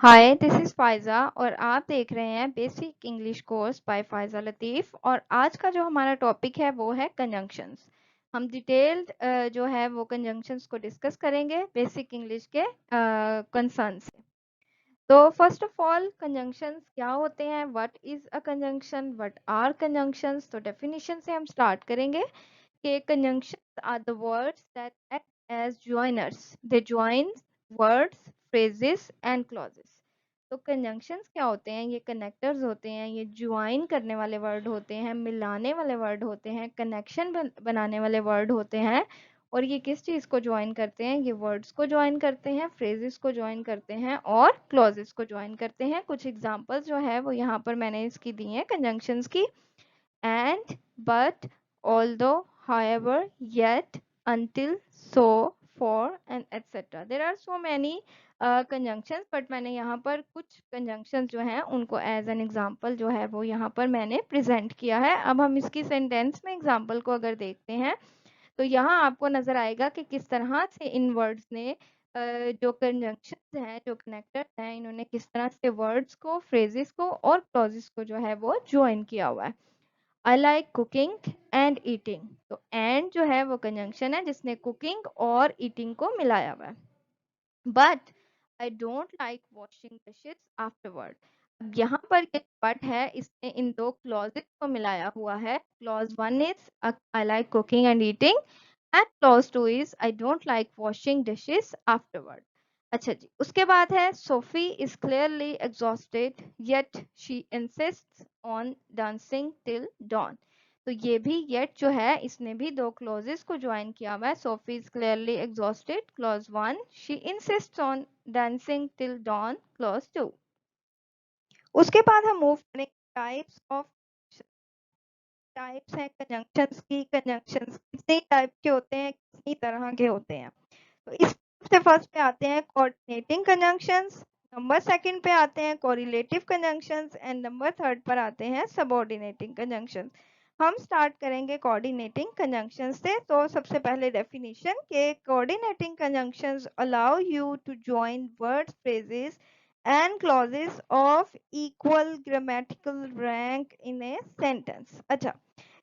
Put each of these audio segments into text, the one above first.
Hi, this is Faiza और आप देख रहे हैं basic English course by Faiza Latif. और आज का जो हमारा टॉपिक है वो है कंजंक्शंस। हम डिटेल्ड जो है वो कंजंक्शंस को डिस्कस करेंगे बेसिक इंग्लिश के कंसर्न से। तो फर्स्ट ऑफ ऑल कंजंक्शंस क्या होते हैं, what is a conjunction, what are conjunctions. तो डेफिनेशन से हम स्टार्ट करेंगे कि conjunctions are the words that act as joiners. They join words, phrases and clauses. तो conjunctions क्या होते हैं? ये connectors होते हैं, ये join करने वाले word होते हैं, मिलाने वाले word होते हैं, connection बनाने वाले word होते हैं। और ये किस चीज़ को join करते हैं? ये words को join करते हैं, phrases को join करते हैं और clauses को join करते हैं। कुछ examples जो है वो यहाँ पर मैंने इसकी दी हैं conjunctions की। And, but, although, however, yet, until, so, for and etc. There are so many conjunctions, but मैंने यहाँ पर कुछ conjunctions जो हैं उनको as an example जो है वो यहाँ पर मैंने present किया है। अब हम इसकी sentence में example को अगर देखते हैं तो यहाँ आपको नजर आएगा कि किस तरह से इन वर्ड्स ने जो conjunctions हैं, जो connectors हैं, इन्होंने किस तरह से words को, phrases को और clauses को जो है वो join किया हुआ है। I like cooking and eating। तो and जो है वो कंजंक्शन है जिसने cooking और eating को मिलाया हुआ है। But I don't like washing dishes afterward। अब यहाँ पर ये but है, इसने इन दो clauses को मिलाया हुआ है। Clause 1 is I like cooking and eating and clause 2 is I don't like washing dishes afterward। अच्छा जी, उसके बाद है Sophie is clearly exhausted yet she insists on dancing till dawn। तो ये भी yet जो है इसने भी दो clauses को ज्वाइन किया हुआ है। Sophie is clearly exhausted clause 1, she insists on dancing till dawn clause 2। उसके बाद हम मूव करेंगे टाइप्स ऑफ टाइप्स हैं कंजंक्शंस की। कंजंक्शंस कितने टाइप के होते हैं, कितनी तरह के होते हैं। तो इस से फर्स्ट पे आते हैं कोऑर्डिनेटिंग कंजंक्शंस, नंबर सेकंड पे आते हैं correlative conjunctions and number third पर आते हैं सबऑर्डिनेटिंग कंजंक्शंस। हम स्टार्ट करेंगे कोऑर्डिनेटिंग कंजंक्शंस से। तो सबसे पहले डेफिनेशन के coordinating conjunctions allow you to join words, phrases and clauses of equal grammatical rank in a sentence. अच्छा,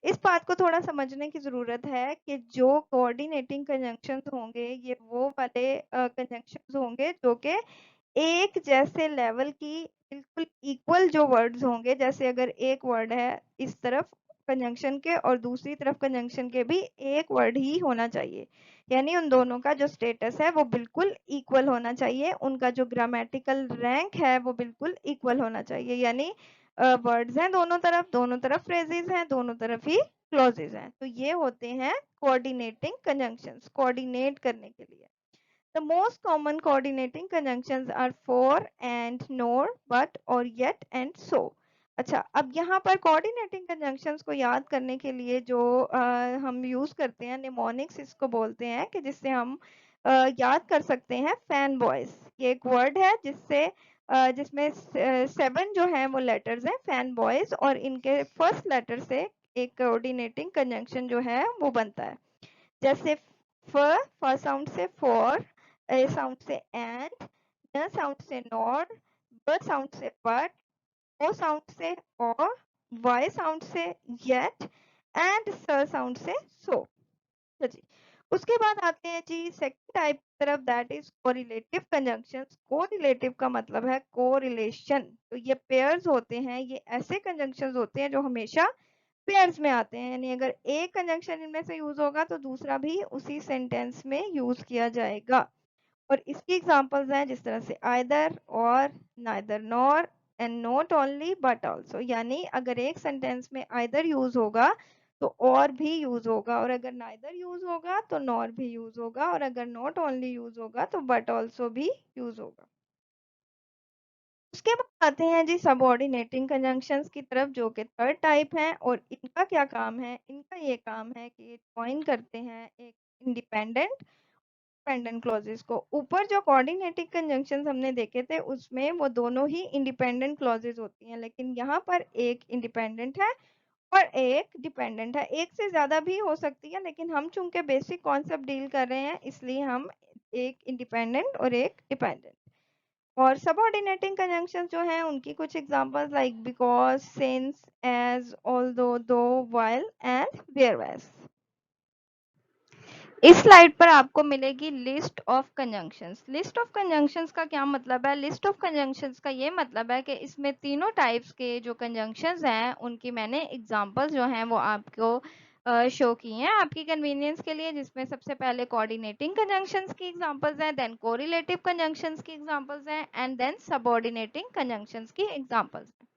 इस बात को थोड़ा समझने की ज़रूरत है कि जो कोऑर्डिनेटिंग कंजंक्शंस होंगे ये वो वाले कंजंक्शंस होंगे जो कि एक जैसे लेवल की बिल्कुल इक्वल जो वर्ड्स होंगे। जैसे अगर एक वर्ड है इस तरफ कंजंक्शन के और दूसरी तरफ कंजंक्शन के भी एक वर्ड ही होना चाहिए, यानी उन दोनों का जो स्टेटस है वो बिल्कुल इक्वल होना चाहिए, उनका जो ग्रामेटिकल रैंक है वो बिल्कुल इक्वल होना चाहिए। यानी वर्ड्स हैं दोनों तरफ फ्रेजेस हैं, दोनों तरफ ही क्लॉजेज हैं। तो ये होते हैं कोऑर्डिनेटिंग कंजंक्शंस, कोऑर्डिनेट करने के लिए। The most common coordinating conjunctions are for and, nor, but और yet and so। अच्छा, अब यहाँ पर coordinating conjunctions को याद करने के लिए जो हम यूज करते हैं निमोनिक्स इसको बोलते हैं, कि जिससे हम याद कर सकते हैं फैन बॉयज। ये एक वर्ड है जिससे जिसमें 7 जो है वो लेटर्स हैं फैन बॉयज, और इनके फर्स्ट लेटर से एक कोऑर्डिनेटिंग कंजंक्शन जो है वो बनता है। जैसे फ साउंड से फॉर, ए साउंड से एंड, न साउंड से नॉर, ब साउंड से बट, ओ साउंड से और, वाई साउंड से येट एंड स साउंड से सो। तो जी, उसके बाद आते हैं जी सेकंड टाइप की तरफ, that is correlative conjunctions. Correlative का मतलब है कोरिलेशन। तो ये पेयर्स होते हैं, ये ऐसे कंजंक्शंस होते हैं जो हमेशा पेयर्स में आते हैं, यानी अगर एक कंजंक्शन इनमें से यूज होगा तो दूसरा भी उसी सेंटेंस में यूज किया जाएगा। और इसकी एग्जांपल्स हैं जिस तरह से आइदर और, neither nor and not only but also. यानी अगर एक सेंटेंस में आइदर यूज होगा तो और भी यूज होगा, और अगर नाइदर यूज होगा तो नॉर भी यूज होगा, और अगर नॉट ओनली यूज होगा तो बट आल्सो भी यूज होगा। उसके बाद आते हैं जी सबऑर्डिनेटिंग कंजंक्शंस की तरफ, जो कि थर्ड टाइप है। और इनका क्या काम है, इनका ये काम है कि ज्वाइन करते हैं एक इंडिपेंडेंट डिपेंडेंट क्लॉजेस को। ऊपर जो कोऑर्डिनेटिंग कंजंक्शंस हमने देखे थे उसमें वो दोनों ही इंडिपेंडेंट क्लॉजेस होती हैं, लेकिन यहाँ पर एक इंडिपेंडेंट है और एक डिपेंडेंट है। एक से ज्यादा भी हो सकती है, लेकिन हम चूंकि बेसिक कॉन्सेप्ट डील कर रहे हैं इसलिए हम एक इंडिपेंडेंट और एक डिपेंडेंट। और सबऑर्डिनेटिंग कंजंक्शंस जो हैं उनकी कुछ examples like because, since, as, although, though, while and whereas. इस स्लाइड पर आपको मिलेगी list of conjunctions. List of conjunctions का क्या मतलब है? लिस्ट ऑफ कंजंक्शंस का ये मतलब है कि इसमें तीनों टाइप्स के जो कंजंक्शंस हैं उनकी मैंने एग्जांपल्स जो हैं वो आपको शो की हैं आपकी कन्वीनियंस के लिए, जिसमें सबसे पहले कोऑर्डिनेटिंग कंजंक्शंस की एग्जांपल्स हैं, देन कोरिलेटिव कंजंक्शंस की एग्जांपल्स हैं एंड देन सबऑर्डिनेटिंग कंजंक्शंस की एग्जांपल्स हैं।